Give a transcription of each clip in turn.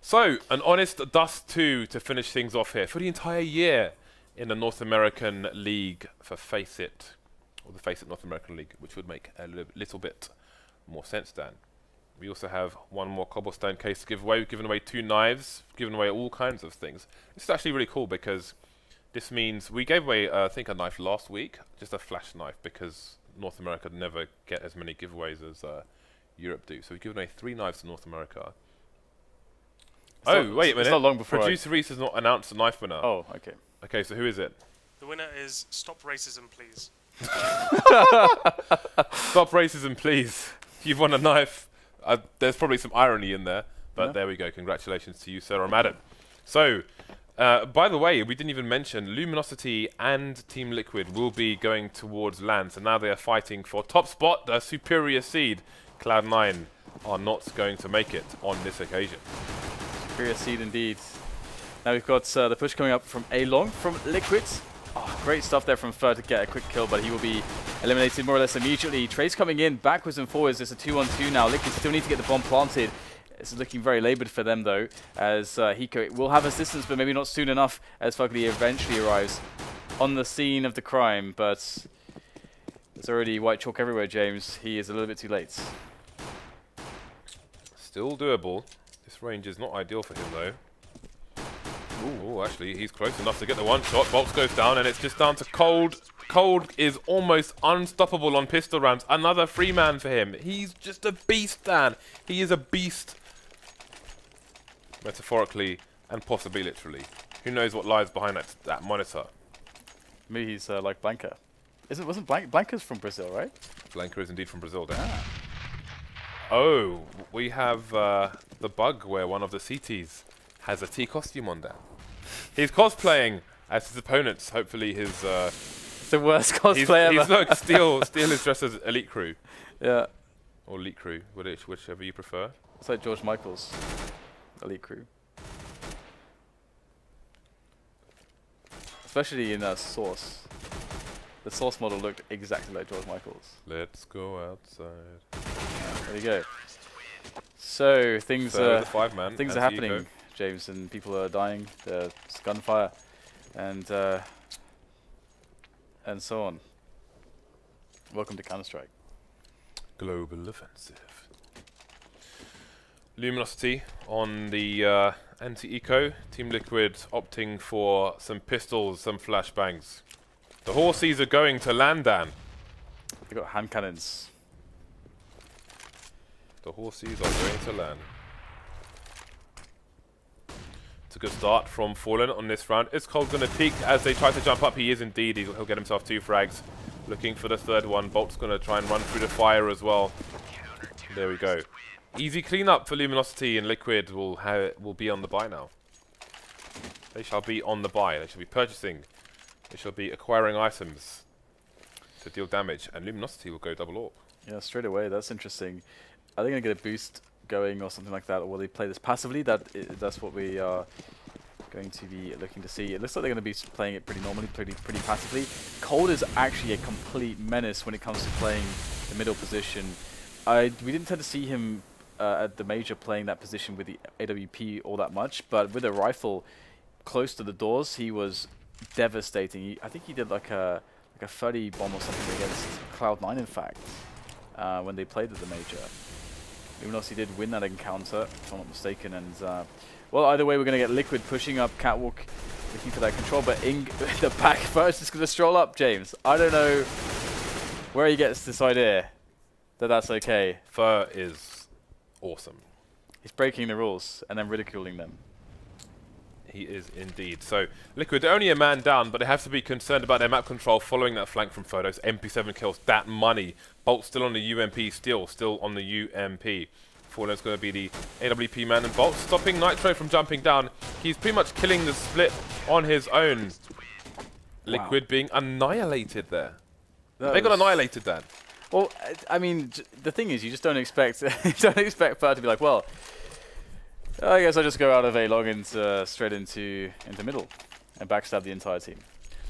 So, an honest dust 2 to finish things off here for the entire year in the North American League for FACEIT, or the FACEIT North American League, which would make a little bit more sense, Dan. We also have one more cobblestone case to give away. We've given away 2 knives, given away all kinds of things. This is actually really cool because this means we gave away, I think, a knife last week, just a flash knife, because North America never get as many giveaways as Europe do. So we've given away 3 knives to North America. Oh, wait a minute. It's not long before Producer Reese has not announced a knife winner. Oh, okay. Okay, so who is it? The winner is Stop Racism, Please. Stop racism, please. You've won a knife. There's probably some irony in there, but there we go. Congratulations to you, sir or madam. So, by the way, we didn't even mention Luminosity and Team Liquid will be going towards LAN, so now they are fighting for top spot, the superior seed. Cloud9 are not going to make it on this occasion. Superior seed indeed. Now we've got the push coming up from A-Long from Liquid. Oh, great stuff there from Fer to get a quick kill, but he will be eliminated more or less immediately. Trace coming in backwards and forwards. It's a 2-on-2 now. Liquid still need to get the bomb planted. It's looking very laboured for them though, as Hiko will have assistance, but maybe not soon enough as FugLy eventually arrives on the scene of the crime. But there's already white chalk everywhere, James. He is a little bit too late. Still doable. This range is not ideal for him though. Ooh, actually, he's close enough to get the one shot. boltz goes down, and it's just down to Cold. Cold is almost unstoppable on pistol rounds. Another free man for him. He's just a beast, Dan. He is a beast. Metaphorically and possibly literally. Who knows what lies behind that monitor? Maybe he's like Blanca. Wasn't Blanca's from Brazil, right? Blanca is indeed from Brazil, Dan. Oh, we have the bug where one of the CTs has a T costume on, Dan. He's cosplaying as his opponents. Hopefully his... the worst cosplay ever. He's look, Steel is dressed as Elite Crew. Yeah. Or Elite Crew, whichever you prefer. It's like George Michael's Elite Crew. Especially in Source. The Source model looked exactly like George Michael's. Let's go outside. There you go. So things are happening, Hiko. James, and people are dying. There's gunfire, and so on. Welcome to Counter-Strike. Global offensive. Luminosity on the anti-eco. Team Liquid opting for some pistols, some flashbangs. The horsies are going to LAN, Dan. They've got hand cannons. The horsies are going to LAN. It's a good start from Fallen on this round. Is Cold going to peek as they try to jump up? He is indeed. He'll get himself 2 frags. Looking for the third one. boltz going to try and run through the fire as well. There we go. Easy cleanup for Luminosity, and Liquid will be on the buy now. They shall be on the buy. They shall be purchasing. They shall be acquiring items to deal damage, and Luminosity will go double AWP. Yeah, straight away. That's interesting. Are they going to get a boost going or something like that, or will they play this passively? That's what we are going to be looking to see. It looks like they're going to be playing it pretty normally, pretty passively. Cold is actually a complete menace when it comes to playing the middle position. We didn't tend to see him at the major playing that position with the AWP all that much, but with a rifle close to the doors, he was devastating. I think he did like a 30 bomb or something against Cloud9, in fact, when they played at the major. Luminosity did win that encounter, if I'm not mistaken, and well, either way, we're going to get Liquid pushing up Catwalk, looking for that control, but in the back first is going to stroll up, James. I don't know where he gets this idea that that's okay. Fer is awesome. He's breaking the rules and then ridiculing them. He is indeed. So, Liquid, they're only a man down, but they have to be concerned about their map control following that flank from Photos. MP7 kills, that money. boltz still on the UMP, still on the UMP. Fallen's going to be the AWP man, and boltz stopping Nitro from jumping down. He's pretty much killing the split on his own. Liquid being annihilated there. They got annihilated then. Well, I mean, the thing is, you just don't expect Fer to be like, well, I guess I'll just go out of A-Long and straight into middle and backstab the entire team.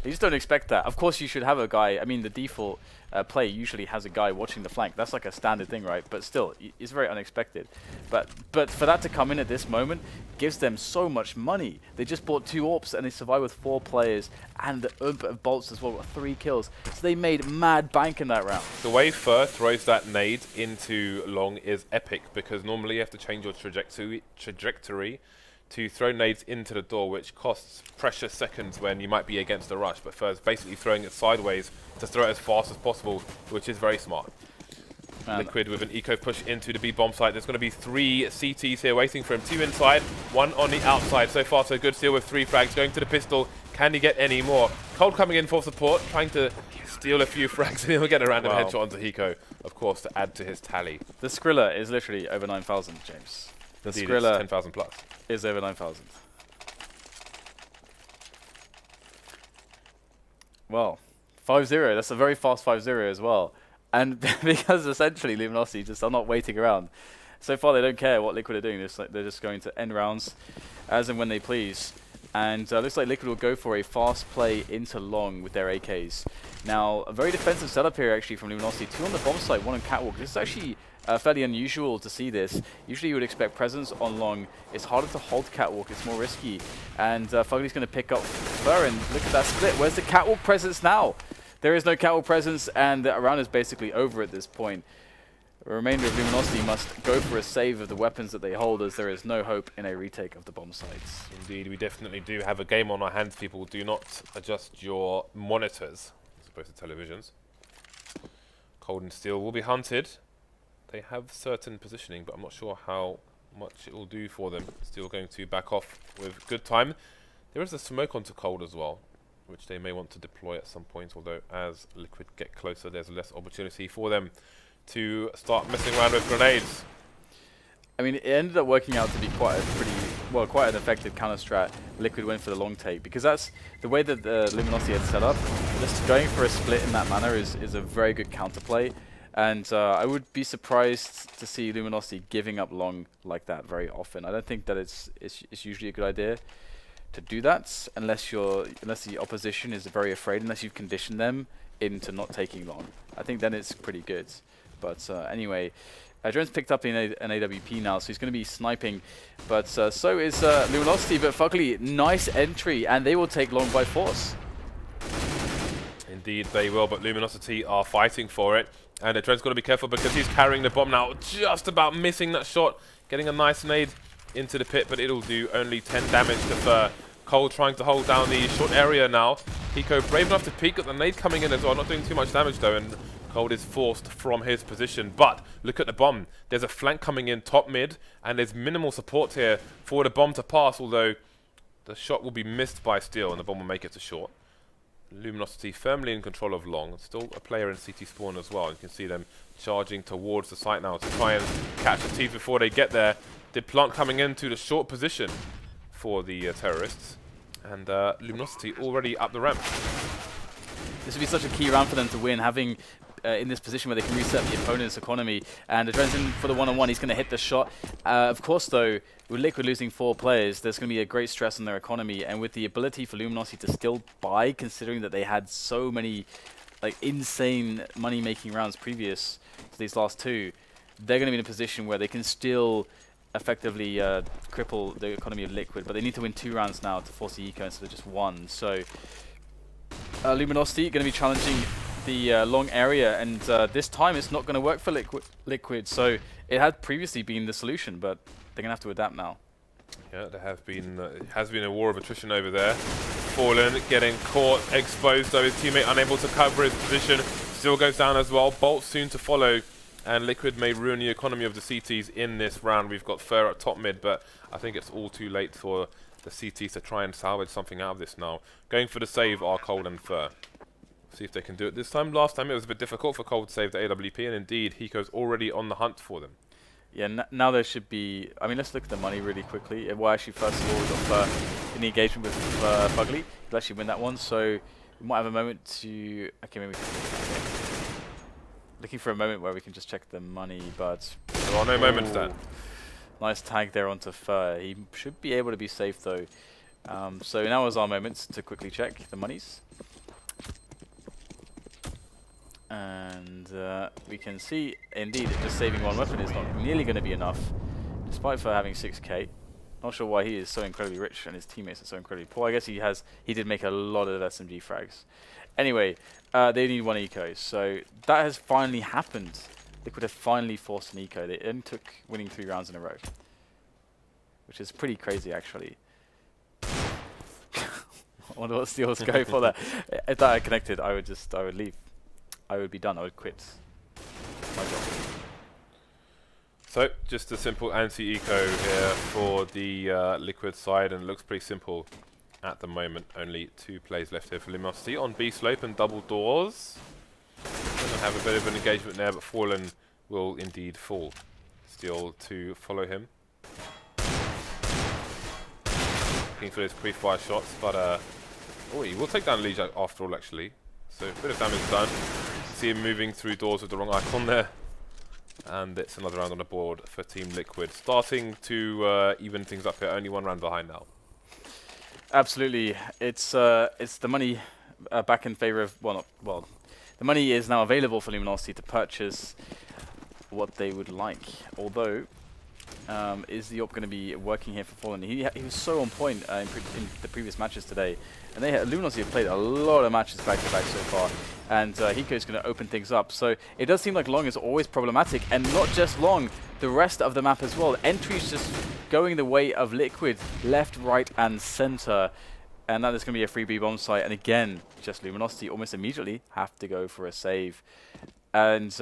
You just don't expect that. Of course, you should have a guy. I mean, the default play usually has a guy watching the flank. That's like a standard thing, right? But still, it's very unexpected. But for that to come in at this moment gives them so much money. They just bought 2 AWPs and they survived with 4 players and the of boltz as well, with 3 kills. So they made mad bank in that round. The way Fur throws that nade into long is epic, because normally you have to change your trajectory to throw nades into the door, which costs precious seconds when you might be against a rush. But Fur's basically throwing it sideways to throw it as fast as possible, which is very smart. LIQUID with an eco push into the B bomb site. There's going to be 3 CTs here waiting for him. 2 inside, 1 on the outside. So far so good. Steal with 3 frags. Going to the pistol. Can he get any more? Cold coming in for support, trying to steal a few frags, and he'll get a random headshot onto Hiko, of course, to add to his tally. The Skrilla is literally over 9,000, James. The Indeed, Skrilla 10,000 plus. Is over 9,000. Well, 5-0. That's a very fast 5-0 as well. And because essentially Luminosity just are not waiting around. So far they don't care what LIQUID are doing. They're just going to end rounds as and when they please. And looks like LIQUID will go for a fast play into long with their AKs. Now, a very defensive setup here actually from Luminosity. 2 on the bomb site, 1 on catwalk. This is actually fairly unusual to see this. Usually you would expect presence on long. It's harder to hold catwalk, it's more risky. And FugLy's going to pick up Fur, and look at that split. Where's the catwalk presence now? There is no catwalk presence, and the round is basically over at this point. The remainder of Luminosity must go for a save of the weapons that they hold, as there is no hope in a retake of the bomb sites. Indeed, we definitely do have a game on our hands, people. Do not adjust your monitors, as opposed to televisions. Cold and Steel will be hunted. They have certain positioning, but I'm not sure how much it will do for them. Still going to back off with good time. There is a smoke onto Cold as well, which they may want to deploy at some point, although as LIQUID get closer, there's less opportunity for them to start messing around with grenades. I mean, it ended up working out to be quite an effective counter strat. LIQUID went for the long take, because that's the way that Luminosity had set up. Just going for a split in that manner is a very good counterplay. And I would be surprised to see Luminosity giving up long like that very often. I don't think that it's usually a good idea to do that unless the opposition is very afraid, unless you've conditioned them into not taking long. I think then it's pretty good. But anyway, adreN's picked up an AWP now, so he's going to be sniping. But so is Luminosity, but FugLy, nice entry, and they will take long by force. Indeed they will, but Luminosity are fighting for it. And adreN's got to be careful because he's carrying the bomb now, just about missing that shot. Getting a nice nade into the pit, but it'll do only 10 damage to Fur. Cole trying to hold down the short area now. Hiko brave enough to peek, got the nade coming in as well, not doing too much damage though, and Cold is forced from his position. But look at the bomb. There's a flank coming in top mid, and there's minimal support here for the bomb to pass, although the shot will be missed by Steel and the bomb will make it to short. Luminosity firmly in control of long. Still a player in CT spawn as well. You can see them charging towards the site now to try and catch the teeth before they get there. Diplant coming into the short position for the terrorists. And Luminosity already up the ramp. This would be such a key round for them to win, having in this position where they can reset the opponent's economy. And adreN's in for the one-on-one. He's going to hit the shot. Of course, though, with LIQUID losing 4 players, there's going to be a great stress on their economy. And with the ability for Luminosity to still buy, considering that they had so many like insane money-making rounds previous to these last 2, they're going to be in a position where they can still effectively cripple the economy of LIQUID. But they need to win 2 rounds now to force the eco instead of just 1. So Luminosity going to be challenging the long area, and this time it's not going to work for LIQUID. So it had previously been the solution, but they're going to have to adapt now. Yeah, there have been it has been a war of attrition over there. Fallen, getting caught, exposed, though his teammate unable to cover his position. Still goes down as well. boltz soon to follow, and LIQUID may ruin the economy of the CTs in this round. We've got Fur at top mid, but I think it's all too late for the CTs to try and salvage something out of this now. Going for the save are Cold and Fur. See if they can do it this time. Last time it was a bit difficult for Cold to save the AWP, and indeed Hiko's already on the hunt for them. Yeah, now there should be... I mean, let's look at the money really quickly. Well, actually, first of all, we got Fur in the engagement with FugLy. He'll actually win that one, so we might have a moment to... Okay, maybe we can... Looking for a moment where we can just check the money, but... There are no moments, Dan. Nice tag there onto Fur. He should be able to be safe, though. So now is our moment to quickly check the monies. And we can see, indeed, just saving one weapon is not nearly going to be enough, despite for having 6k. Not sure why he is so incredibly rich and his teammates are so incredibly poor. I guess he did make a lot of SMG frags. Anyway, they need one eco, so that has finally happened. Liquid have finally forced an eco. They then took winning 3 rounds in a row, which is pretty crazy, actually. I wonder what Steel's going for there. If that had connected, I would leave. I would be done. I would quit my job. So, just a simple anti-eco here for the Liquid side, and it looks pretty simple at the moment. Only 2 plays left here for Luminosity on B slope and double doors. Gonna have a bit of an engagement there, but Fallen will indeed fall. Steel to follow him. Looking for his pre-fire shots, but oh, he will take down EliGE after all, actually. So, a bit of damage done. See him moving through doors with the wrong icon there. And it's another round on the board for Team Liquid. Starting to even things up here, only 1 round behind now. Absolutely. It's the money back in favor of, well, the money is now available for Luminosity to purchase what they would like. Although, is the op going to be working here for Fallen? He was so on point in the previous matches today. And Luminosity have played a lot of matches back-to-back so far. And Hiko is going to open things up. So it does seem like Long is always problematic. And not just Long, the rest of the map as well. Entries just going the way of Liquid, left, right, and center. And that is going to be a free B bomb site. And again, just Luminosity almost immediately have to go for a save. And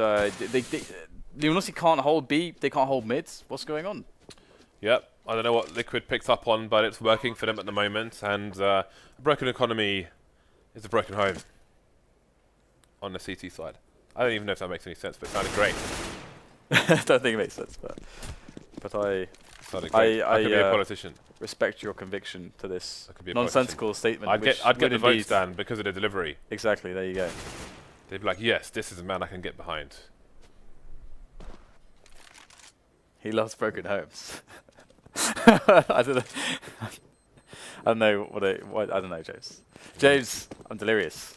Luminosity can't hold B, they can't hold mids. What's going on? Yep, I don't know what Liquid picked up on, but it's working for them at the moment. And a broken economy is a broken home on the CT side. I don't even know if that makes any sense, but it sounded great. I don't think it makes sense, but I could be a politician. Respect your conviction to this be nonsensical statement. I'd get the votes down because of the delivery. Exactly, there you go. They'd be like, yes, this is a man I can get behind. He loves broken homes. I don't know. I don't know, James. James, I'm delirious.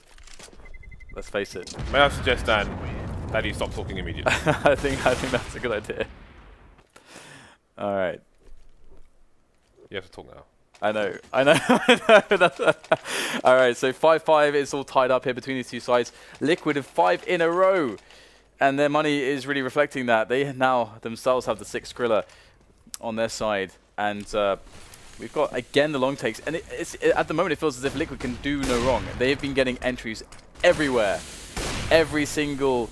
Let's face it. May I suggest, Dan, that you stop talking immediately? I think that's a good idea. All right. You have to talk now. I know. All right, so 5-5 is all tied up here between these two sides. Liquid have 5 in a row. And their money is really reflecting that. They now themselves have the 6 Skrilla on their side. And we've got, again, the long takes. And at the moment, it feels as if Liquid can do no wrong. They've been getting entries everywhere. Every single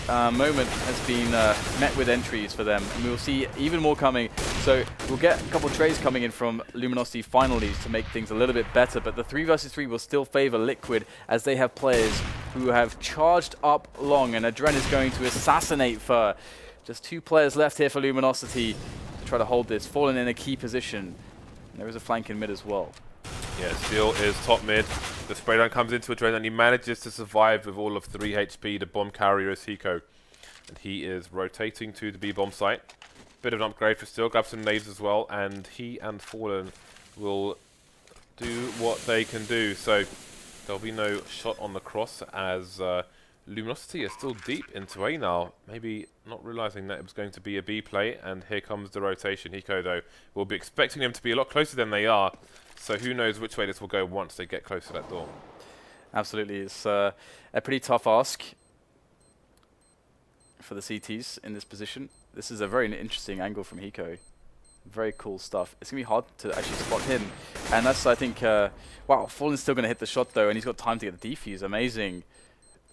moment has been met with entries for them. And we'll see even more coming. So we'll get a couple of trades coming in from Luminosity finally to make things a little bit better. But the 3 versus 3 will still favor Liquid as they have players who have charged up long. And adreN is going to assassinate Fur. Just 2 players left here for Luminosity to try to hold this. Fallen in a key position. And there is a flank in mid as well. Yeah, Steel is top mid. The spray down comes into adreN and he manages to survive with all of 3 HP. The bomb carrier is Hiko. And he is rotating to the B bomb site. Bit of an upgrade for Steel. Grabs some nades as well. And he and Fallen will do what they can do. So there'll be no shot on the cross as Luminosity is still deep into A now. Maybe not realizing that it was going to be a B play. And here comes the rotation. Hiko, though, will be expecting them to be a lot closer than they are. So who knows which way this will go once they get close to that door. Absolutely. It's a pretty tough ask for the CTs in this position. This is a very interesting angle from Hiko. Very cool stuff. It's going to be hard to actually spot him. And that's, I think, wow, Fallen's still going to hit the shot, though, and he's got time to get the defuse. Amazing.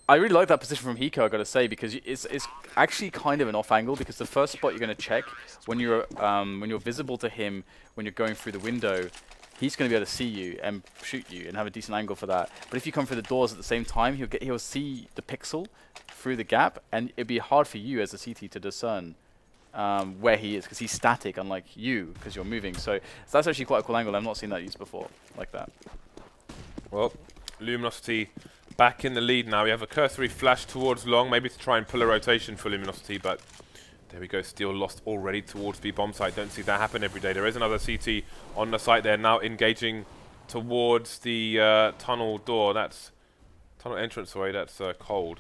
I really like that position from Hiko, I've got to say, because it's actually kind of an off angle, because the first spot you're going to check when you're visible to him, when you're going through the window, he's going to be able to see you and shoot you and have a decent angle for that. But if you come through the doors at the same time, he'll see the pixel through the gap, and it'd be hard for you as a CT to discern where he is, because he's static, unlike you, because you're moving. So that's actually quite a cool angle. I've not seen that used before like that. Well, Luminosity back in the lead now. We have a cursory flash towards long, maybe to try and pull a rotation for Luminosity, but there we go. Steel lost already towards the bomb site. Don't see that happen every day. There is another CT on the site there now, engaging towards the tunnel door. That's tunnel entrance, sorry, that's cold.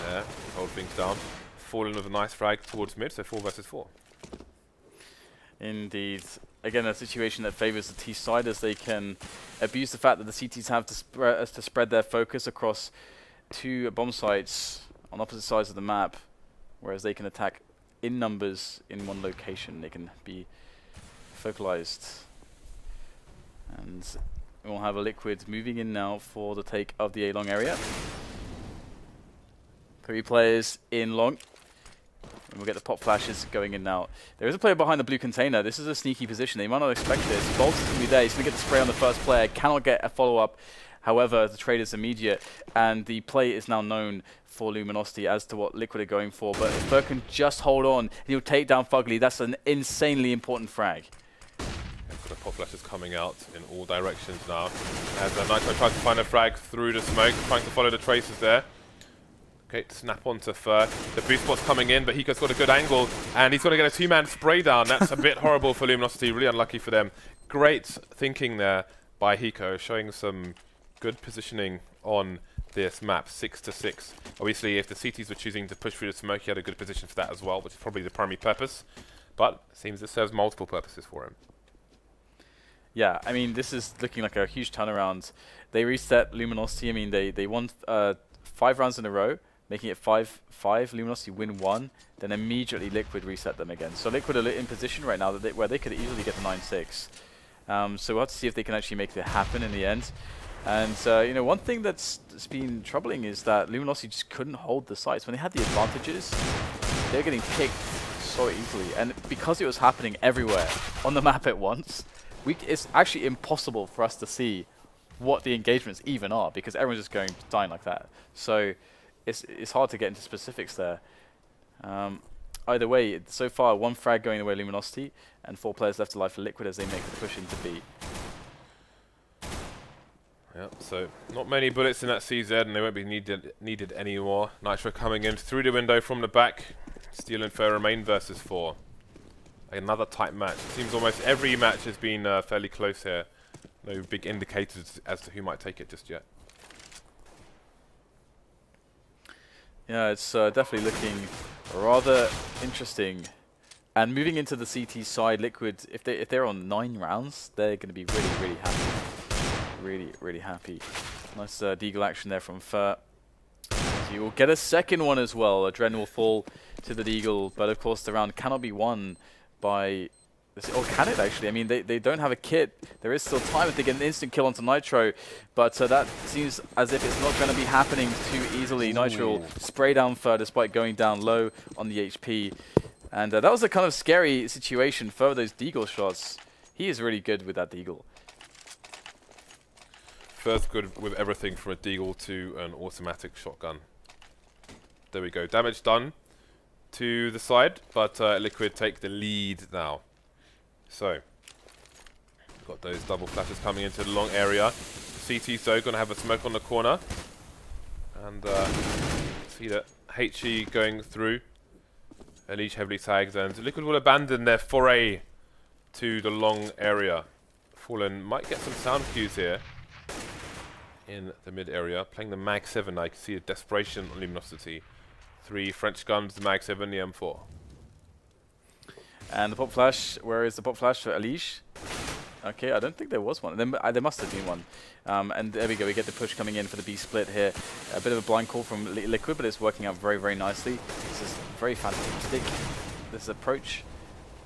There, hold things down. Fallen with a nice frag towards mid, so 4 versus 4. Indeed. Again, a situation that favors the T side as they can abuse the fact that the CTs have to spread their focus across 2 bomb sites on opposite sides of the map, whereas they can attack in numbers in one location. They can be focalized. And we'll have a Liquid moving in now for the take of the A-long area. 3 players in long. And we'll get the pop flashes going in now. There is a player behind the blue container. This is a sneaky position. They might not expect this. boltz is going to be there. He's going to get the spray on the first player. Cannot get a follow-up. However, the trade is immediate. And the play is now known for Luminosity as to what Liquid are going for. But if Burke can just hold on, he'll take down FugLy. That's an insanely important frag. The pop flashes coming out in all directions now. As Nitro tries to find a frag through the smoke, trying to follow the traces there. Okay, snap onto Fur. The boost spot's coming in, but Hiko's got a good angle, and he's going to get a 2-man spray down. That's a bit horrible for Luminosity, really unlucky for them. Great thinking there by Hiko, showing some good positioning on this map, 6 to 6. Obviously, if the CTs were choosing to push through the smoke, he had a good position for that as well, which is probably the primary purpose. But it seems it serves multiple purposes for him. Yeah, I mean, this is looking like a huge turnaround. They reset Luminosity. I mean, they won 5 rounds in a row, making it 5-5. Luminosity win 1, then immediately Liquid reset them again. So Liquid are in position right now that where they could easily get the 9-6. So we'll have to see if they can actually make it happen in the end. And you know, one thing that's been troubling is that Luminosity just couldn't hold the sites. When they had the advantages, they're getting picked so easily. And because it was happening everywhere on the map at once, it's actually impossible for us to see what the engagements even are, because everyone's just going dying like that. So it's hard to get into specifics there. Either way, so far 1 frag going the way of Luminosity, and 4 players left alive for Liquid as they make the push into B. Yep, so not many bullets in that CZ, and they won't be needed anymore. Nitro coming in through the window from the back. Steel and Fur remain versus 4. Another tight match. It seems almost every match has been fairly close here. No big indicators as to who might take it just yet. Yeah, it's definitely looking rather interesting. And moving into the CT side, Liquid, if they're on 9 rounds, they're going to be really, really happy. Really happy. Nice deagle action there from Fur. You will get a second one as well. adreN will fall to the deagle, but of course the round cannot be won by this, or can it actually? I mean, they don't have a kit. There is still time if they get an instant kill onto Nitro, but that seems as if it's not going to be happening too easily. Ooh. Nitro will spray down Fur despite going down low on the HP. And that was a kind of scary situation for those deagle shots. He is really good with that deagle. Fur's good with everything from a deagle to an automatic shotgun. There we go. Damage done to the side, but Liquid take the lead now. So, got those double flashes coming into the long area. CT so going to have a smoke on the corner. And see that HE going through. EliGE heavily tagged, and Liquid will abandon their foray to the long area. Fallen might get some sound cues here in the mid area. Playing the Mag 7, I can see a desperation on Luminosity. 3 French guns, the Mag 7, the M4. And the pop flash, where is the pop flash for EliGE? Okay, I don't think there was one. There must have been one. And there we go, we get the push coming in for the B split here. A bit of a blind call from Liquid, but it's working out very, very nicely. This is very fantastic, this approach.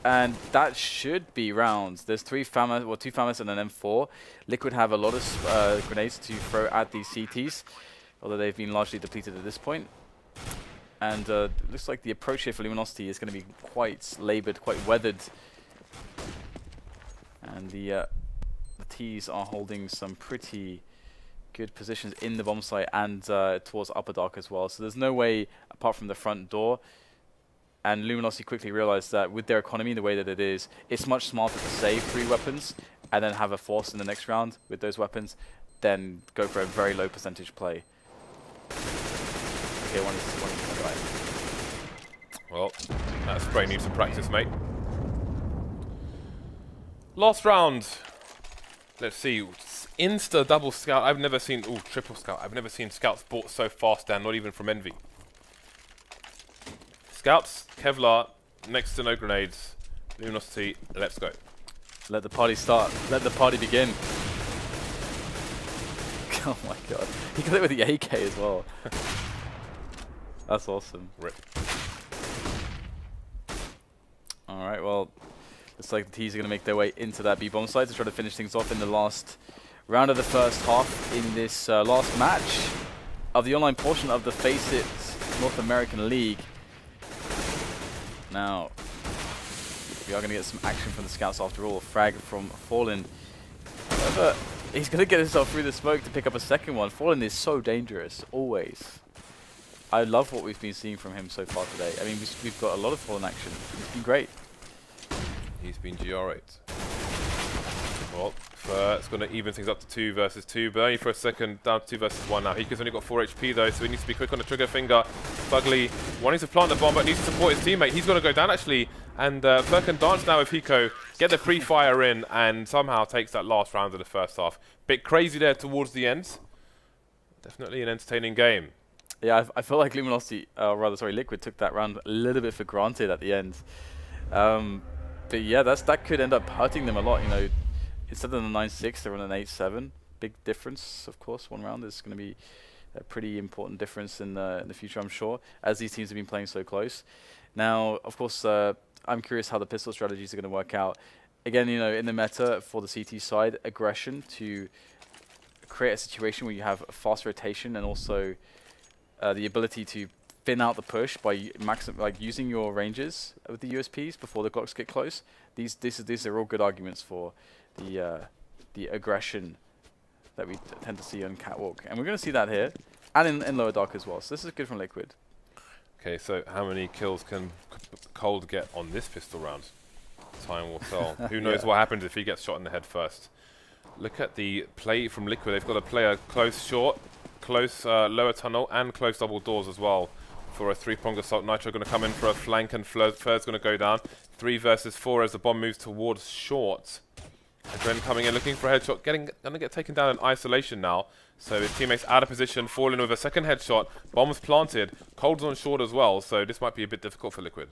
And that should be rounds. There's 2 FAMAS and an M4. Liquid have a lot of grenades to throw at these CTs, although they've been largely depleted at this point. And looks like the approach here for Luminosity is going to be quite laboured, quite weathered. And the Ts are holding some pretty good positions in the bomb site and towards upper dark as well. So there's no way, apart from the front door. And Luminosity quickly realized that with their economy the way that it is, it's much smarter to save 3 weapons and then have a force in the next round with those weapons, than go for a very low percentage play. Okay, one is well, that spray needs some practice, mate. Last round Let's see. Insta double scout. I've never seen. Oh, triple scout. I've never seen scouts bought so fast down, not even from Envy. Scouts, Kevlar, next to no grenades. Luminosity, let's go. Let the party start. Let the party begin. Oh my god. He got it with the AK as well. That's awesome. Rip. Alright, well, looks like the T's are going to make their way into that B-bomb site to try to finish things off in the last round of the first half in this last match of the online portion of the FACEIT North American League. Now, we are going to get some action from the scouts after all. A frag from Fallen. However, he's going to get himself through the smoke to pick up a second one. Fallen is so dangerous, always. I love what we've been seeing from him so far today. I mean, we've got a lot of Fallen action. He's been great. He's been GR8. Well, it's going to even things up to 2 versus 2, but only for a second, down to 2 versus 1 now. Hiko's only got 4 HP though, so he needs to be quick on the trigger finger. FugLy wanting to plant the bomb, but needs to support his teammate. He's going to go down actually, and Fer can dance now with Hiko, get the pre-fire in, and somehow takes that last round of the first half. Bit crazy there towards the end. Definitely an entertaining game. Yeah, I feel like Luminosity, LIQUID took that round a little bit for granted at the end. But yeah, that could end up hurting them a lot, you know. Instead of the 9-6, they're on an 8-7. Big difference, of course. One round is going to be a pretty important difference in the future, I'm sure, as these teams have been playing so close. Now, of course, I'm curious how the pistol strategies are going to work out. Again, you know, in the meta for the CT side, aggression to create a situation where you have fast rotation and also the ability to thin out the push by using your ranges with the USPs before the Glocks get close. These are all good arguments for the aggression that we tend to see on Catwalk, and we're going to see that here and in Lower Dark as well. So this is good from LIQUID. Okay, so how many kills can Cold get on this pistol round? Time will tell. Who knows what happens if he gets shot in the head first. Look at the play from LIQUID. They've got a player close short, close lower tunnel, and close double doors as well for a 3-pronged assault. Nitro going to come in for a flank, and Flir's going to go down. 3 versus 4 as the bomb moves towards short. adreN coming in, looking for a headshot, going to get taken down in isolation now. So his teammates out of position, falling with a second headshot. Bombs planted, Cold's on short as well, so this might be a bit difficult for LIQUID.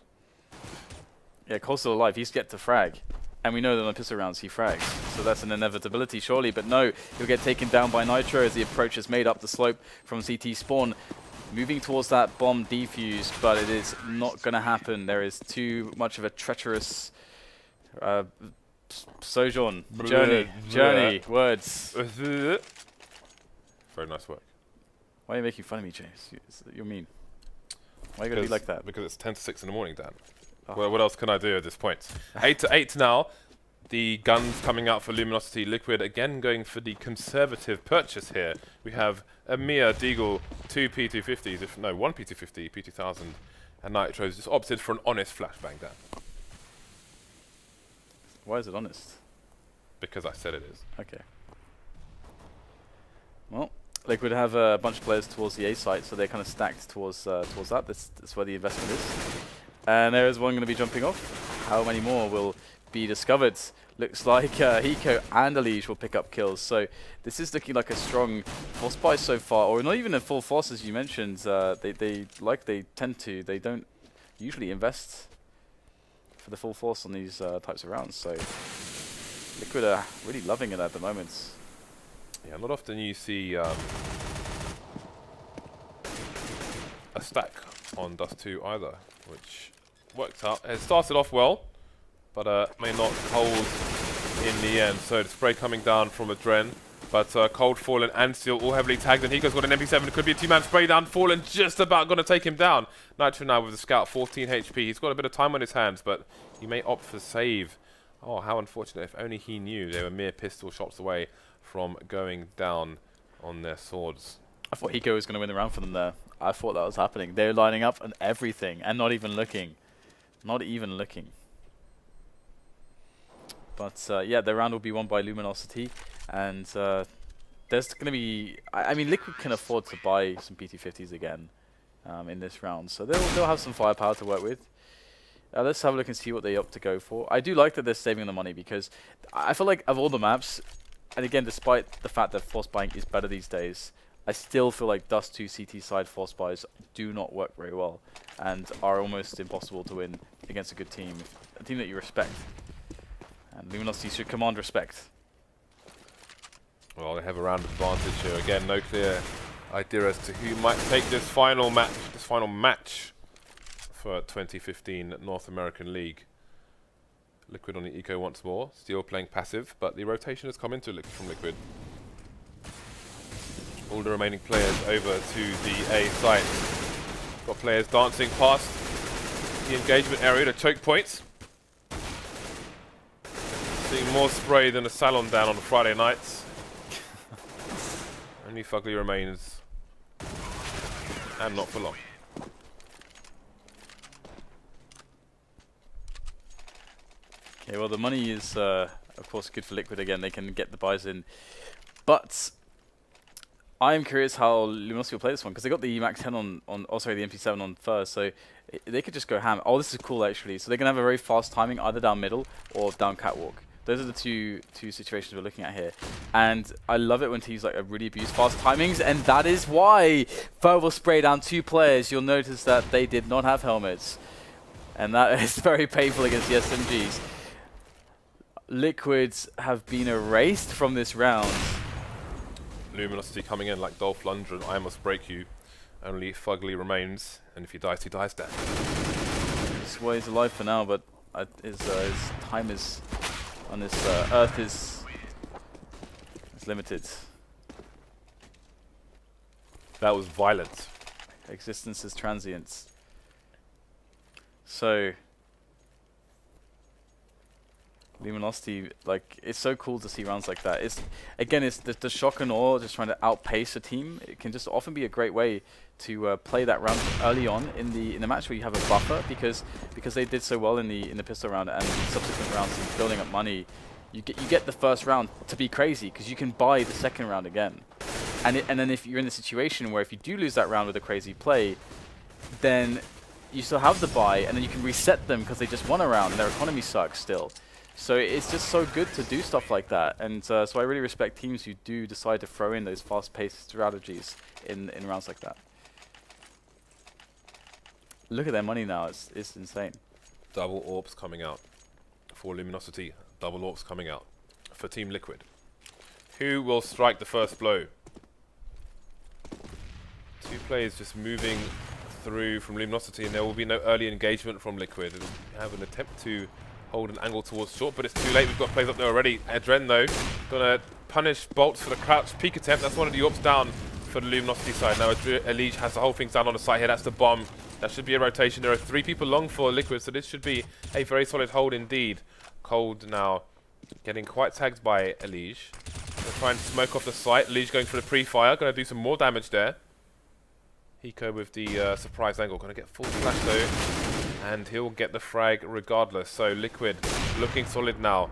Yeah, Cold's still alive, he's yet to frag. And we know that on pistol rounds he frags, so that's an inevitability surely, but no, he'll get taken down by Nitro as the approach has made up the slope from CT spawn. Moving towards that bomb defuse, but it is not going to happen. There is too much of a treacherous sojourn, journey, words. Very nice work. Why are you making fun of me, James? You're mean. Why are you going to be like that? Because it's 10 to 6 in the morning, Dan. Oh. Well, what else can I do at this point? 8 to 8 now. The guns coming out for Luminosity. LIQUID again going for the conservative purchase here. We have a mere Deagle, 2 P250s, no, 1 P250, P2000, and Nitro's just opted for an honest flashbang, Dan. Why is it honest? Because I said it is. Okay. Well, LIQUID have a bunch of players towards the A site, so they're kind of stacked towards that. That's where the investment is. And there is one going to be jumping off. How many more will be discovered? Looks like Hiko and EliGE will pick up kills. So this is looking like a strong force buy so far, or not even a full force as you mentioned. They don't usually invest for the full force on these types of rounds. So LIQUID are really loving it at the moment. Yeah, not often you see a stack on Dust 2 either, which worked out. It started off well, but may not hold in the end. So the spray coming down from adreN, but Cold, Fallen, and Steel all heavily tagged, and Hiko's got an MP7. It could be a 2-man spray down. Fallen just about going to take him down. Nitro now with the scout, 14 HP. He's got a bit of time on his hands, but he may opt for save. Oh, how unfortunate. If only he knew they were mere pistol shots away from going down on their swords. I thought Hiko was going to win the round for them there. I thought that was happening. They're lining up and everything, and not even looking. Not even looking. But yeah, the round will be won by Luminosity, and there's going to be... I mean, LIQUID can afford to buy some PT50s again in this round, so they'll have some firepower to work with. Let's have a look and see what they opt to go for. I do like that they're saving the money, because I feel like of all the maps, And again, despite the fact that force buying is better these days, I still feel like Dust 2 CT side force buys do not work very well and are almost impossible to win against a good team, a team that you respect. And Luminosity should command respect. Well, they have a round advantage here. Again, no clear idea as to who might take this final match for 2015 North American League. Liquid on the Eco once more, still playing passive, but the rotation has come into from Liquid. All the remaining players over to the A site. Got players dancing past the engagement area to choke points. Seeing more spray than a salon down on Friday nights. Only FugLy remains, and not for long. Okay, well the money is of course good for Liquid again, they can get the buys in. But I'm curious how Luminosity will play this one, because they got the Max 10 on oh sorry, the MP7 on first, so they could just go ham. Oh, this is cool actually. So they're going to have a very fast timing, either down middle or down catwalk. Those are the two situations we're looking at here. And I love it when teams like really abuse fast timings, and that is why Fer will spray down 2 players. You'll notice that they did not have helmets. And that is very painful against the SMGs. Liquids have been erased from this round. Luminosity coming in like Dolph Lundgren, I must break you. Only FugLy remains, and if he dies dead. This way is alive for now, but his time is on this Earth is limited. That was violent. Existence is transient. So Luminosity, like, it's so cool to see rounds like that. It's again, it's the shock and awe, just trying to outpace a team. It can just often be a great way to play that round early on in the match where you have a buffer, because they did so well in the pistol round and subsequent rounds and building up money. You get the first round to be crazy because you can buy the second round again, and then if you're in the situation where if you do lose that round with a crazy play, then you still have the buy and then you can reset them because they just won a round and their economy sucks still. So it's just so good to do stuff like that, and so I really respect teams who do decide to throw in those fast-paced strategies in rounds like that. Look at their money now; it's insane. Double orbs coming out for Luminosity. Double orbs coming out for Team Liquid. Who will strike the first blow? 2 players just moving through from Luminosity, and there will be no early engagement from Liquid. It'll have an attempt to hold an angle towards short, but it's too late. We've got players up there already. adreN though, gonna punish boltz for the crouch peek attempt. That's one of the orbs down for the Luminosity side. Now EliGE has the whole thing down on the side here. That's the bomb. That should be a rotation. There are 3 people long for Liquid, so this should be a very solid hold indeed. Cold now getting quite tagged by EliGE. Gonna try and smoke off the site. EliGE going for the pre-fire. Gonna do some more damage there. Hiko with the surprise angle. Gonna get full flash though. And he'll get the frag regardless. So Liquid looking solid now.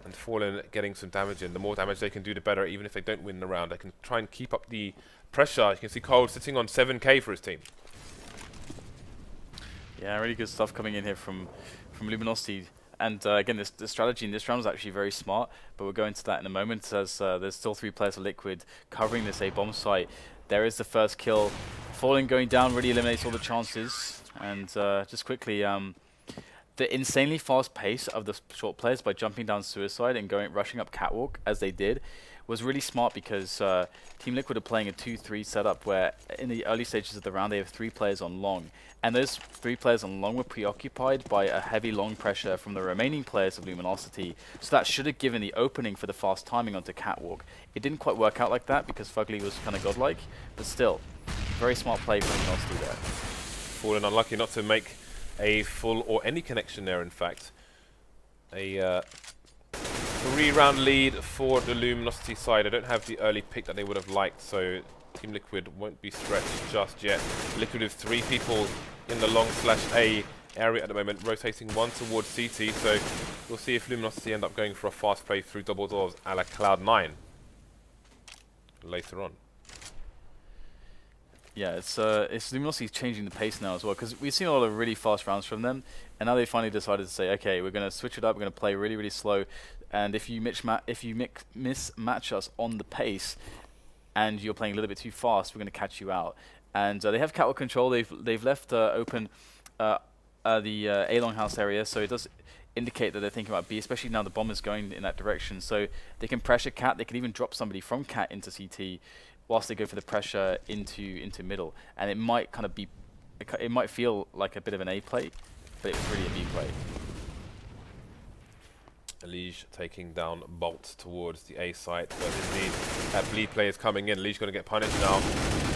And Fallen getting some damage in. The more damage they can do, the better. Even if they don't win the round, they can try and keep up the pressure. You can see Cold sitting on 7k for his team. Yeah, really good stuff coming in here from Luminosity. And again, the strategy in this round is actually very smart, but we'll go into that in a moment, as there's still 3 players of Liquid covering this A bomb site. There is the first kill. Fallen going down really eliminates all the chances. And just quickly, the insanely fast pace of the short players by jumping down suicide and rushing up catwalk as they did was really smart, because Team Liquid are playing a 2-3 setup where in the early stages of the round they have 3 players on long, and those 3 players on long were preoccupied by a heavy long pressure from the remaining players of Luminosity, so that should have given the opening for the fast timing onto catwalk. It didn't quite work out like that because FugLy was kind of godlike, but still, very smart play from Luminosity there. Fallen unlucky not to make a full or any connection there, in fact. A 3-round lead for the Luminosity side. I don't have the early pick that they would have liked, so Team Liquid won't be stretched just yet. Liquid with 3 people in the long/A area at the moment, rotating 1 towards CT, so we'll see if Luminosity end up going for a fast play through double doors a la Cloud9 later on. Yeah, it's Luminosity changing the pace now as well, because we've seen a lot of really fast rounds from them, and now they finally decided to say, okay, we're going to switch it up, we're going to play really, really slow, and if you mismatch us on the pace, and you're playing a little bit too fast, we're going to catch you out. And they have catwalk control. They've left open the A longhouse area, so it does indicate that they're thinking about B, especially now the bomb is going in that direction. So they can pressure cat. They can even drop somebody from cat into CT, whilst they go for the pressure into middle. And it might kind of be, it might feel like a bit of an A play, but it was really a B play. EliGE taking down boltz towards the A site, but indeed that bleed play is coming in. EliGE going to get punished now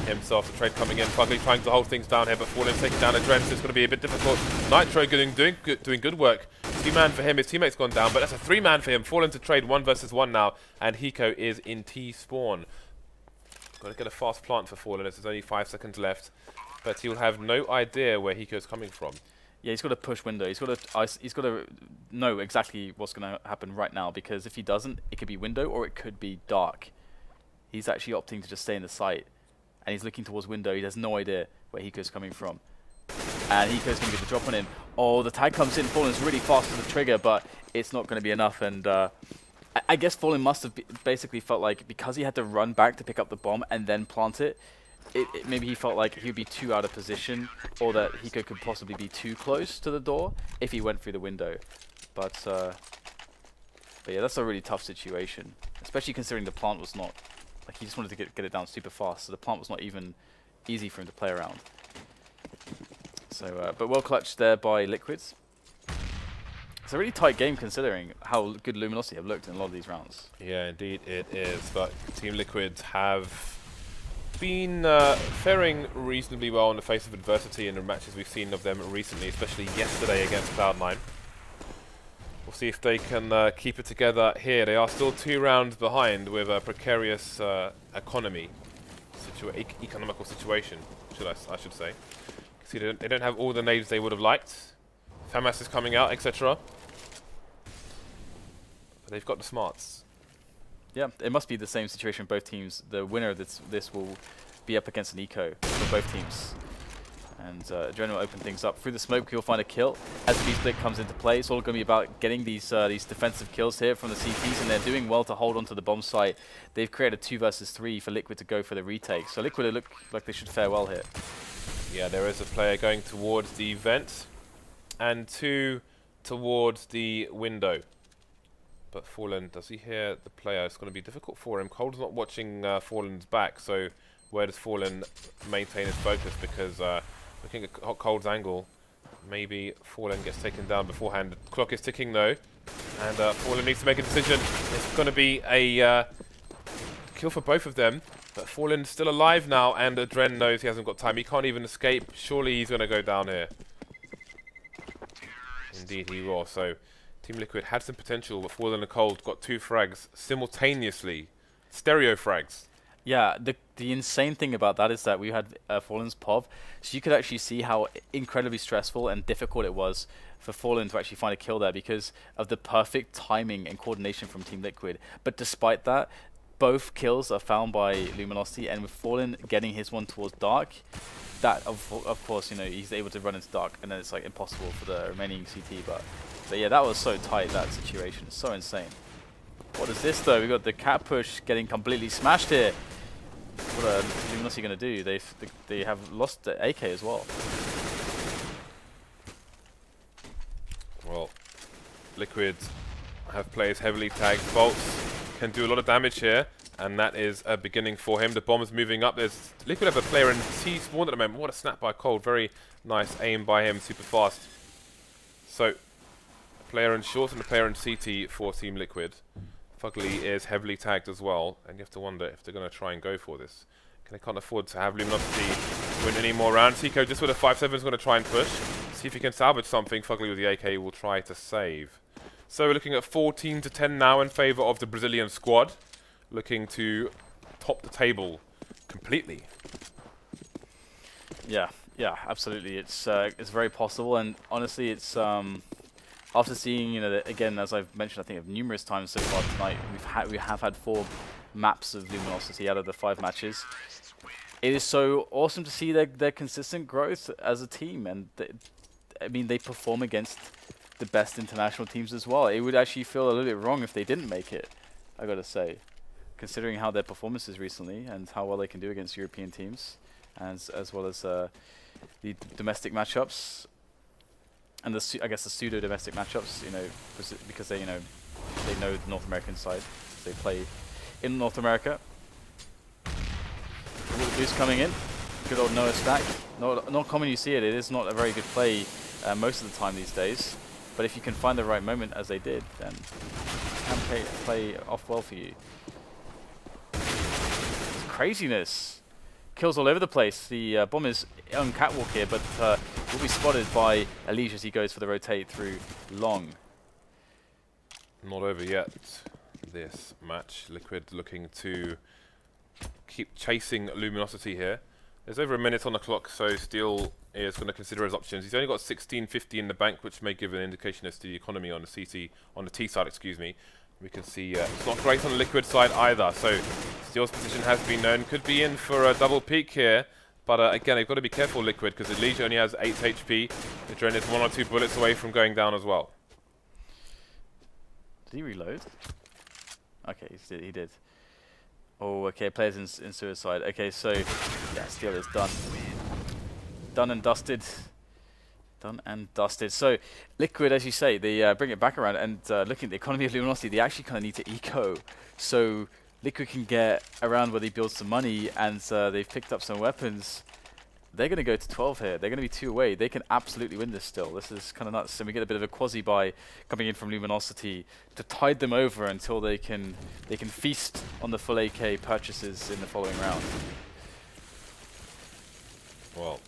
himself. The trade coming in. FugLy trying to hold things down here, but falling, taking down adreN, so it's going to be a bit difficult. Nitro doing good work. 2-man for him. His teammate's gone down, but that's a 3-man for him. Falling to trade 1 versus 1 now, and Hiko is in T spawn. Got to get a fast plant for Fallen as there's only 5 seconds left, but he'll have no idea where Hiko's coming from. Yeah, he's got to push window. He's got to know exactly what's going to happen right now, because if he doesn't, it could be window or it could be dark. He's actually opting to just stay in the site, and he's looking towards window. He has no idea where Hiko's coming from, and Hiko's going to get the drop on him. Oh, the tag comes in. Fallen's really fast to the trigger, but it's not going to be enough. And I guess Fallen must have basically felt like, because he had to run back to pick up the bomb and then plant it, maybe he felt like he would be too out of position, or that Hiko could possibly be too close to the door if he went through the window. But yeah, that's a really tough situation, especially considering the plant was not, like, he just wanted to get it down super fast, so the plant was not even easy for him to play around. So, but well clutched there by Liquids. It's a really tight game considering how good Luminosity have looked in a lot of these rounds. Yeah, indeed it is, but Team Liquid have been faring reasonably well in the face of adversity in the matches we've seen of them recently, especially yesterday against Cloud9. We'll see if they can keep it together here. They are still 2 rounds behind with a precarious economical situation, I should say. See, they don't have all the nades they would have liked. FAMAS is coming out, etc. But they've got the smarts. Yeah, it must be the same situation for both teams. The winner of this will be up against an eco for both teams. And adreN will open things up. Through the smoke, he'll find a kill. As the B-split comes into play, it's all going to be about getting these defensive kills here from the CTs, and they're doing well to hold onto the bomb site. They've created 2 versus 3 for Liquid to go for the retake. So Liquid look like they should fare well here. Yeah, there is a player going towards the vent, and 2 towards the window. But Fallen, does he hear the player? It's going to be difficult for him. Cold's not watching Fallen's back, so where does Fallen maintain his focus? Because looking at Cold's angle, maybe Fallen gets taken down beforehand. The clock is ticking though, and Fallen needs to make a decision. It's going to be a kill for both of them, but Fallen's still alive now, and adreN knows he hasn't got time. He can't even escape. Surely he's going to go down here. Indeed he will. So Team Liquid had some potential, but Fallen and Cold got 2 frags simultaneously. Stereo frags. Yeah, the insane thing about that is that we had Fallen's POV, so you could actually see how incredibly stressful and difficult it was for Fallen to actually find a kill there because of the perfect timing and coordination from Team Liquid. But despite that, both kills are found by Luminosity, and with Fallen getting his one towards dark, that of course, you know, he's able to run into dark, and then it's like impossible for the remaining CT. But yeah, that was so tight, that situation. So insane. What is this though? We got the cat push getting completely smashed here. What are Luminosity going to do? They have lost the AK as well. Well, Liquid have players heavily tagged. boltz can do a lot of damage here, and that is a beginning for him. The bomb is moving up. There's Liquid have a player in T spawn at the moment. What a snap by Cold. Very nice aim by him, super fast. So, a player in short and a player in CT for Team Liquid. FugLy is heavily tagged as well, and you have to wonder if they're going to try and go for this. They can't afford to have Luminosity win any more rounds. Hiko just with a 5-7 is going to try and push. See if he can salvage something. FugLy with the AK will try to save. So we're looking at 14-10 now in favour of the Brazilian squad. Looking to top the table completely. Yeah, absolutely. It's very possible, and honestly, it's after seeing, you know, again, as I've mentioned, I think of numerous times so far tonight, we have had 4 maps of Luminosity out of the 5 matches, it is so awesome to see their consistent growth as a team, and I mean, they perform against the best international teams as well. It would actually feel a little bit wrong if they didn't make it, I gotta say, considering how their performances recently and how well they can do against European teams, as well as the domestic matchups and I guess the pseudo domestic matchups. You know, because they know the North American side. They play in North America. Boost coming in. Good old Noah stack. Not common you see it. It is not a very good play most of the time these days. But if you can find the right moment, as they did, then it can play off well for you. It's craziness. Kills all over the place. The bomb is on catwalk here, but will be spotted by EliGE as he goes for the rotate through long. Not over yet, this match. Liquid looking to keep chasing Luminosity here. There's over a minute on the clock, so Steel is going to consider his options. He's only got 1650 in the bank, which may give an indication as to the economy on the T side, excuse me. We can see it's not great on the Liquid side either, so Steel's position has been known. Could be in for a double peak here, but again, they've got to be careful, Liquid, because EliGE only has 8 HP. adreN is 1 or 2 bullets away from going down as well. Did he reload? Okay, he did. Oh, okay, players in suicide. Okay, so yeah, Steel is done. Done and dusted. Done and dusted. So Liquid, as you say, they bring it back around, and looking at the economy of Luminosity, they actually kind of need to eco. So Liquid can get around where they build some money, and they've picked up some weapons. They're going to go to 12 here. They're going to be 2 away. They can absolutely win this still. This is kind of nuts. And we get a bit of a quasi-buy coming in from Luminosity to tide them over until they can feast on the full AK purchases in the following round. Well,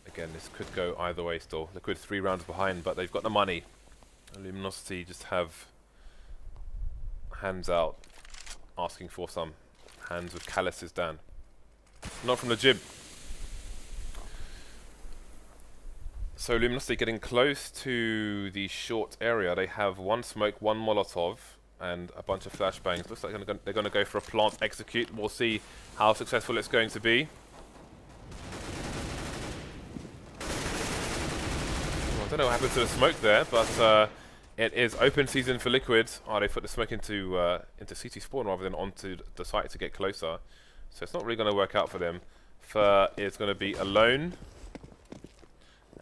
again, this could go either way still. Liquid 3 rounds behind, but they've got the money. And Luminosity just have hands out, asking for some hands with calluses down. Not from the jib. So Luminosity getting close to the short area. They have 1 smoke, 1 Molotov, and a bunch of flashbangs. Looks like they're going to go for a plant execute. We'll see how successful it's going to be. Well, I don't know what happened to the smoke there, but it is open season for Liquid. Oh, they put the smoke into CT spawn rather than onto the site to get closer. So it's not really going to work out for them. Fur is going to be alone,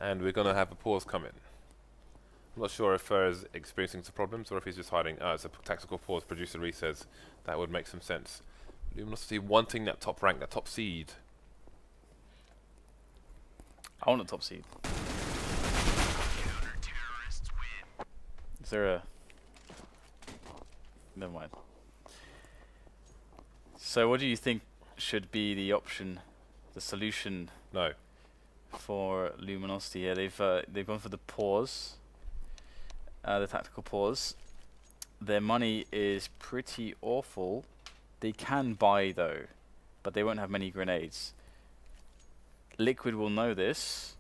and we're going to have a pause coming. I'm not sure if Fur is experiencing some problems or if he's just hiding. It's a tactical pause. Producer Reese says that would make some sense. Luminosity wanting that top rank, that top seed. I want a top seed. Is there a... Never mind. So what do you think should be the option, the solution? No. For Luminosity here, they've gone for the pause, the tactical pause. Their money is pretty awful. They can buy though, but they won't have many grenades. Liquid will know this,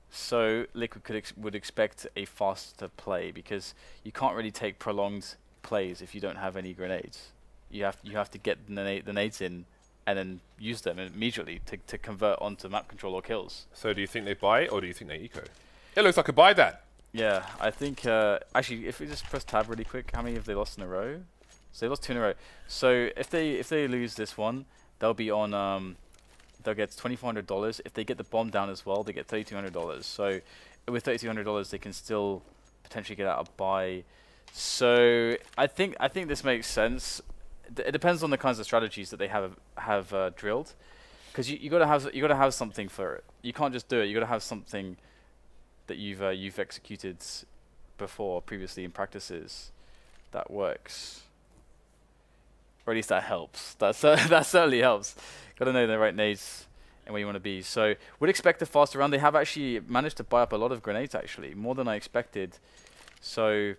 so Liquid would expect a faster play, because you can't really take prolonged plays if you don't have any grenades. You have to get the nades in and then use them immediately to convert onto map control or kills. So do you think they buy, or do you think they eco? It looks like a buy that. Yeah, I think actually, if we just press tab really quick, how many have they lost in a row? So they lost 2 in a row. So if they lose this one, they'll be on they'll get $2,400. If they get the bomb down as well, they get $3,200. So with $3,200, they can still potentially get out a buy. So I think this makes sense. It depends on the kinds of strategies that they have drilled, because you gotta have something for it. You can't just do it. You gotta have something that you've executed previously in practices that works, or at least that helps. That certainly helps. Gotta know the right nades and where you want to be. So would expect a faster round. They have actually managed to buy up a lot of grenades, actually, more than I expected. So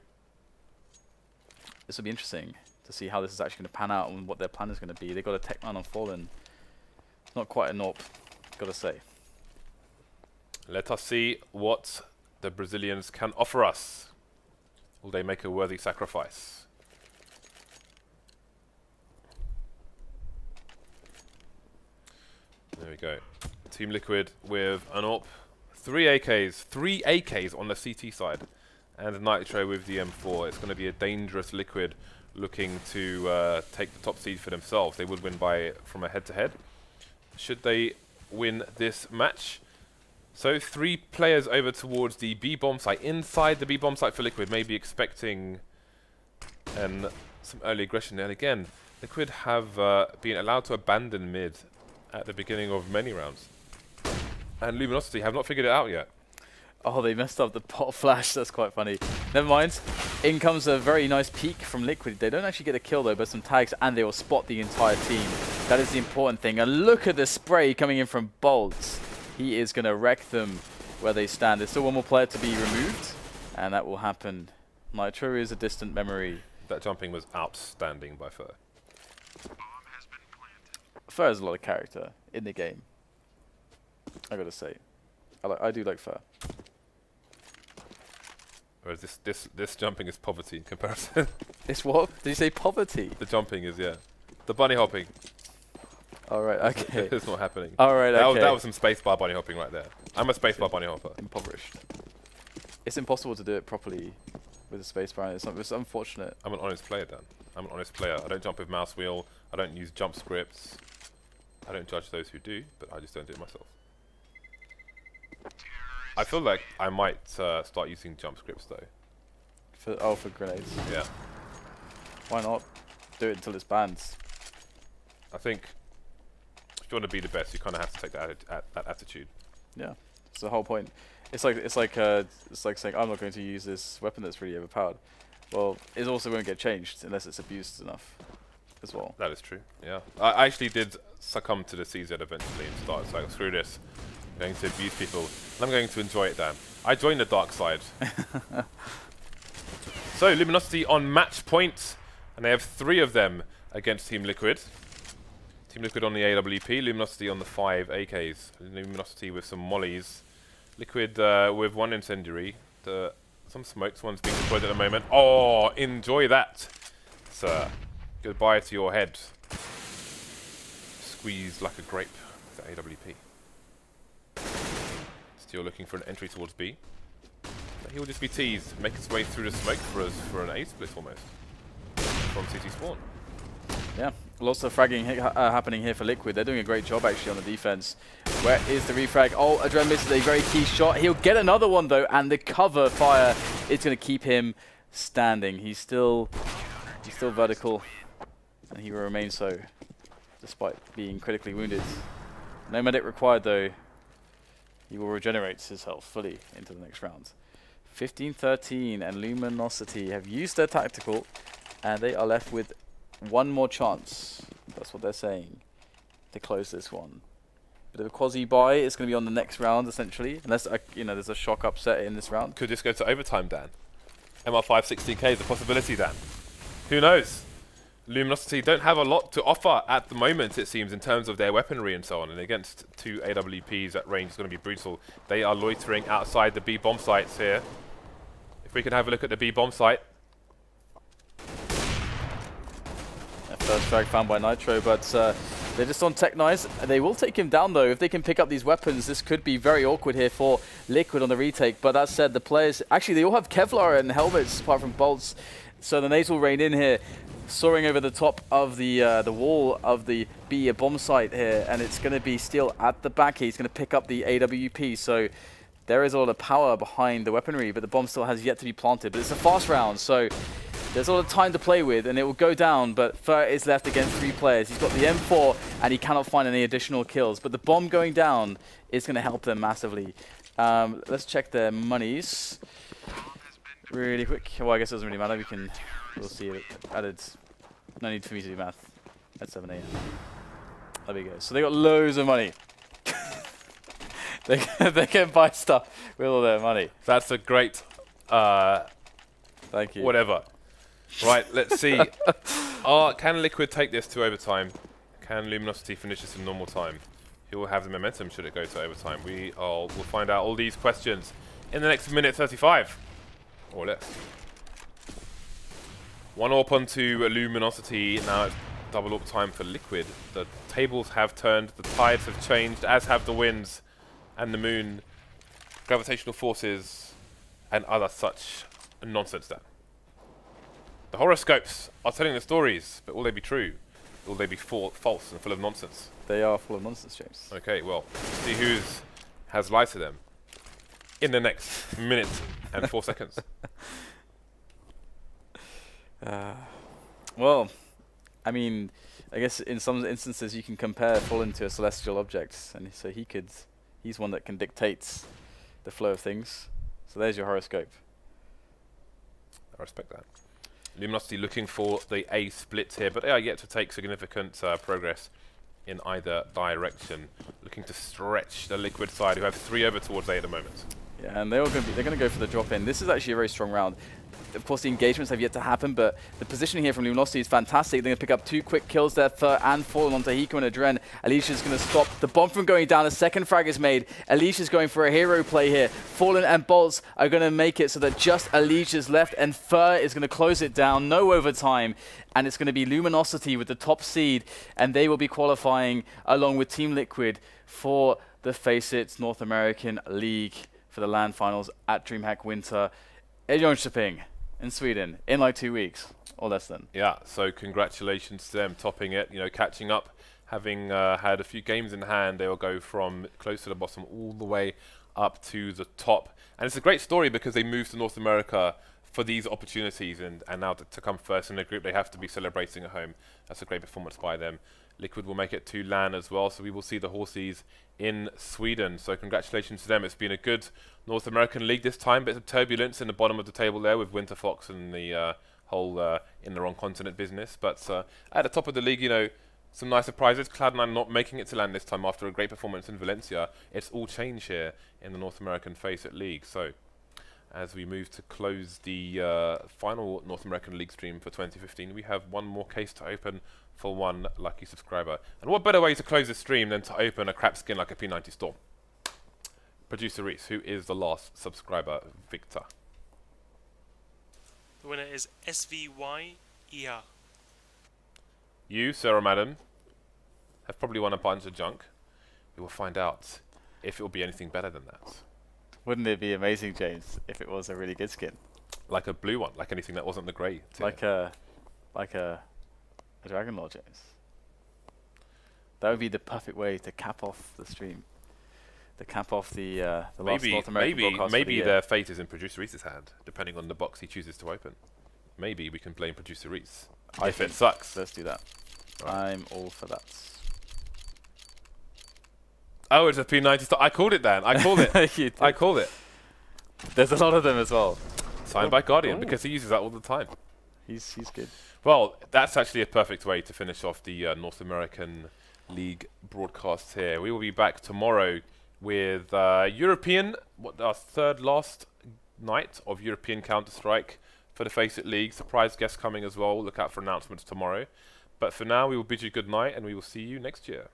this will be interesting to see how this is actually going to pan out and what their plan is going to be. They got a tech 9 on Fallen. It's not quite a NORP, gotta say. Let us see what the Brazilians can offer us. Will they make a worthy sacrifice? There we go. Team Liquid with an AWP. 3 AKs on the CT side. And Nitro with the M4. It's going to be a dangerous Liquid looking to take the top seed for themselves. They would win from a head-to-head. Should they win this match? So 3 players over towards the B-bomb site. Inside the B-bomb site for Liquid, maybe expecting some early aggression. And again, Liquid have been allowed to abandon mid at the beginning of many rounds. And Luminosity have not figured it out yet. Oh, they messed up the pot flash. That's quite funny. Never mind. In comes a very nice peek from Liquid. They don't actually get a kill though, but some tags, and they will spot the entire team. That is the important thing. And look at the spray coming in from boltz. He is going to wreck them where they stand. There's still one more player to be removed, and that will happen. Nitro is a distant memory. That jumping was outstanding by Fer. Fer has a lot of character in the game, I gotta say. I do like Fer. Whereas this jumping is poverty in comparison. It's what? Did you say poverty? The jumping is, yeah. The bunny hopping. Alright, okay. It's not happening. Alright, okay. That was some spacebar bunny hopping right there. I'm a spacebar bunny hopper. Impoverished. It's impossible to do it properly with a spacebar. It's unfortunate. I'm an honest player, Dan. I'm an honest player. I don't jump with mouse wheel. I don't use jump scripts. I don't judge those who do, but I just don't do it myself. I feel like I might start using jump scripts though. For grenades. Yeah. Why not? Do it until it's banned. I think if you want to be the best, you kind of have to take that attitude. Yeah, it's the whole point. It's like saying I'm not going to use this weapon that's really overpowered. Well, it also won't get changed unless it's abused enough, as well. That is true. Yeah, I actually did succumb to the CZ eventually and started like, screw this. I'm going to abuse people, and I'm going to enjoy it, Dan. I joined the dark side. So, Luminosity on match point, and they have 3 of them against Team Liquid. Team Liquid on the AWP, Luminosity on the 5 AKs. Luminosity with some mollies. Liquid with 1 incendiary. Some smokes, one's being deployed at the moment. Oh, enjoy that, sir. Goodbye to your head. Squeezed like a grape with the AWP. Still looking for an entry towards B. He will just be teased, make his way through the smoke for us for an A split almost. From CT spawn. Yeah, lots of fragging happening here for Liquid. They're doing a great job actually on the defense. Where is the refrag? Oh, adreN misses a very key shot. He'll get another one though, and the cover fire is going to keep him standing. He's still vertical, and he will remain so, despite being critically wounded. No medic required though. He will regenerate his health fully into the next round. 15-13, and Luminosity have used their tactical, and they are left with one more chance. That's what they're saying to close this one. Bit of a quasi-buy. It's going to be on the next round essentially, unless there's a shock upset in this round. Could this go to overtime, Dan? MR5 16k is a possibility, Dan. Who knows? Luminosity don't have a lot to offer at the moment, it seems, in terms of their weaponry and so on. And against 2 AWPs at range is going to be brutal. They are loitering outside the B bomb sites here. If we can have a look at the B bomb site. First frag found by Nitro, but they're just on Tech Nice. They will take him down though. If they can pick up these weapons, this could be very awkward here for Liquid on the retake. But that said, the players, actually they all have Kevlar and helmets apart from boltz. So the nades will rain in here, soaring over the top of the wall of the B bomb site here, and it's going to be Steel at the back. He's going to pick up the AWP, so there is a lot of power behind the weaponry, but the bomb still has yet to be planted. But it's a fast round, so there's a lot of time to play with, and it will go down, but Fer is left against 3 players. He's got the M4, and he cannot find any additional kills, but the bomb going down is going to help them massively. Let's check their monies really quick. Well, I guess it doesn't really matter. We'll see it added. No need for me to do math at 7 AM. There we go. So they got loads of money. they can buy stuff with all their money. That's a great thank you. Whatever. Right, let's see. Can Liquid take this to overtime? Can Luminosity finish this in normal time? Who will have the momentum should it go to overtime? We'll find out all these questions in the next minute 35. Or less. 1 AWP onto Luminosity. Now it's double up time for Liquid. The tables have turned, the tides have changed, as have the winds and the moon, gravitational forces, and other such nonsense there. The horoscopes are telling the stories, but will they be true? Will they be false and full of nonsense? They are full of nonsense, James. Okay, well, see who has lied to them in the next minute and 4 seconds. Well, I mean, I guess in some instances you can compare Fallen to a celestial object, and so he's one that can dictate the flow of things. So there's your horoscope. I respect that. Luminosity looking for the A split here, but they are yet to take significant progress in either direction. Looking to stretch the Liquid side, who have 3 over towards A at the moment. Yeah, and they're going to go for the drop in. This is actually a very strong round. Of course, the engagements have yet to happen, but the positioning here from Luminosity is fantastic. They're going to pick up 2 quick kills there, Fur and Fallen onto Hiko and adreN. EliGE is going to stop the bomb from going down. A second frag is made. EliGE is going for a hero play here. Fallen and boltz are going to make it so that just EliGE is left, and Fur is going to close it down. No overtime, and it's going to be Luminosity with the top seed, and they will be qualifying along with Team Liquid for the FACEIT North American League for the LAN Finals at DreamHack Winter in Jönköping in Sweden in like 2 weeks or less than. Yeah, so congratulations to them topping it, you know, catching up, having had a few games in hand. They will go from close to the bottom all the way up to the top. And it's a great story because they moved to North America for these opportunities, and now to come first in the group, they have to be celebrating at home. That's a great performance by them. Liquid will make it to LAN as well, so we will see the Horsies in Sweden. So congratulations to them. It's been a good North American League this time. Bit of turbulence in the bottom of the table there with Winterfox and the whole in the wrong continent business. But at the top of the league, you know, some nice surprises. Cloud9 not making it to LAN this time after a great performance in Valencia. It's all change here in the North American FACEIT League. So as we move to close the final North American League stream for 2015, we have one more case to open for one lucky subscriber. And what better way to close the stream than to open a crap skin like a P90 Storm? Producer Reese, who is the last subscriber, Victor? The winner is SVYER. You, Sarah Madden, have probably won a bunch of junk. We will find out if it will be anything better than that. Wouldn't it be amazing, James, if it was a really good skin? Like a blue one, like anything that wasn't the grey tier. Like a Dragon Lord, James. That would be the perfect way to cap off the stream. To cap off the last North American broadcast. Maybe their fate is in Producer Reese's hand, depending on the box he chooses to open. Maybe we can blame Producer Reese. If it sucks. Let's do that. Right. I'm all for that. Oh, it's a P90. I called it, Dan. I called it. I called it. There's a lot of them as well. Signed by Guardian, because he uses that all the time. He's good. Well, that's actually a perfect way to finish off the North American League broadcast here. We will be back tomorrow with European, our third last night of European Counter-Strike for the FACEIT League. Surprise guests coming as well. Look out for announcements tomorrow. But for now, we will bid you good night, and we will see you next year.